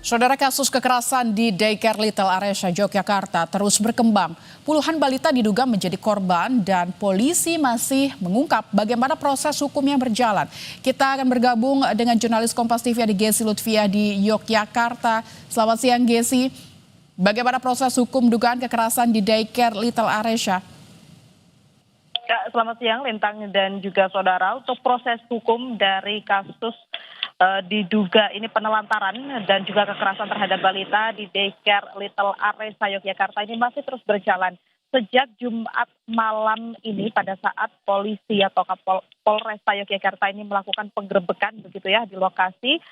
Saudara, kasus kekerasan di Daycare Little Aresya, Yogyakarta terus berkembang. Puluhan balita diduga menjadi korban dan polisi masih mengungkap bagaimana proses hukum yang berjalan. Kita akan bergabung dengan jurnalis Kompas TV di Gesi Lutfia di Yogyakarta. Selamat siang Gesi, bagaimana proses hukum dugaan kekerasan di Daycare Little Aresya? Selamat siang Lintang dan juga saudara. Untuk proses hukum dari kasus diduga ini penelantaran dan juga kekerasan terhadap balita di Daycare Little Aresya Yogyakarta ini masih terus berjalan sejak Jumat malam ini, pada saat polisi atau Polresta Yogyakarta ini melakukan penggerebekan begitu ya di lokasi.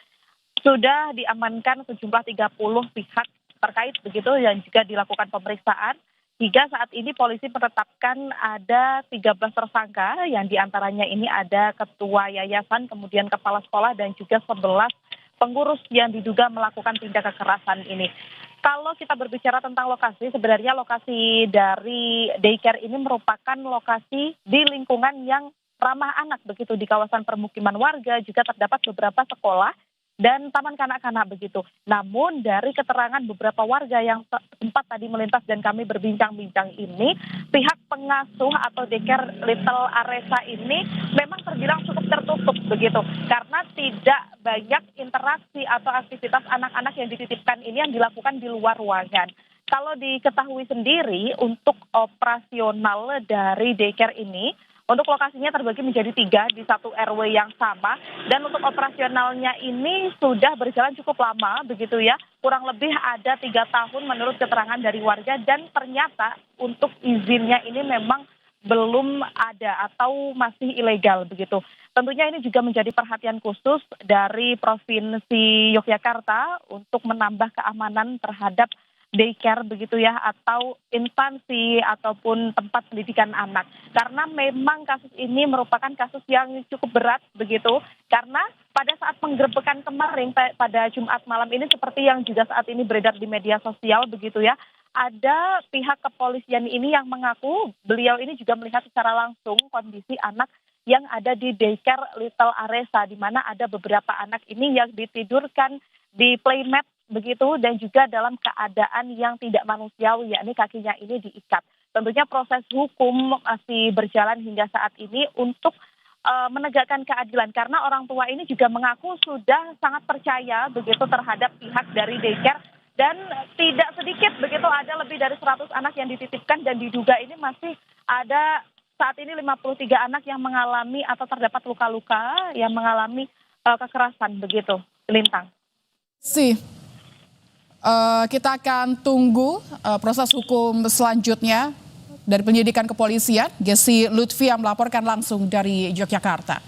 Sudah diamankan sejumlah 30 pihak terkait begitu dan juga dilakukan pemeriksaan. Hingga saat ini polisi menetapkan ada 13 tersangka, yang diantaranya ini ada ketua yayasan, kemudian kepala sekolah, dan juga 11 pengurus yang diduga melakukan tindak kekerasan ini. Kalau kita berbicara tentang lokasi, sebenarnya lokasi dari daycare ini merupakan lokasi di lingkungan yang ramah anak begitu, di kawasan permukiman warga, juga terdapat beberapa sekolah dan taman kanak-kanak begitu. Namun dari keterangan beberapa warga yang sempat tadi melintas dan kami berbincang-bincang ini, pihak pengasuh atau Daycare Little Aresya ini memang terbilang cukup tertutup begitu, karena tidak banyak interaksi atau aktivitas anak-anak yang dititipkan ini yang dilakukan di luar ruangan. Kalau diketahui sendiri, untuk operasional dari daycare ini, untuk lokasinya terbagi menjadi 3 di satu RW yang sama, dan untuk operasionalnya ini sudah berjalan cukup lama begitu ya, kurang lebih ada 3 tahun menurut keterangan dari warga, dan ternyata untuk izinnya ini memang belum ada atau masih ilegal begitu. Tentunya ini juga menjadi perhatian khusus dari Provinsi Yogyakarta untuk menambah keamanan terhadap daycare begitu ya, atau instansi ataupun tempat pendidikan anak, karena memang kasus ini merupakan kasus yang cukup berat begitu, karena pada saat penggerebekan kemarin pada Jumat malam ini, seperti yang juga saat ini beredar di media sosial begitu ya, ada pihak kepolisian ini yang mengaku beliau ini juga melihat secara langsung kondisi anak yang ada di Daycare Little Aresya, di mana ada beberapa anak ini yang ditidurkan di playmat begitu, dan juga dalam keadaan yang tidak manusiawi, yakni kakinya ini diikat. Tentunya proses hukum masih berjalan hingga saat ini untuk menegakkan keadilan, karena orang tua ini juga mengaku sudah sangat percaya begitu terhadap pihak dari daycare, dan tidak sedikit begitu, ada lebih dari 100 anak yang dititipkan, dan diduga ini masih ada saat ini 53 anak yang mengalami atau terdapat luka-luka yang mengalami kekerasan begitu, Lintang. Kita akan tunggu proses hukum selanjutnya dari penyidikan kepolisian. Gesi Lutfia melaporkan langsung dari Yogyakarta.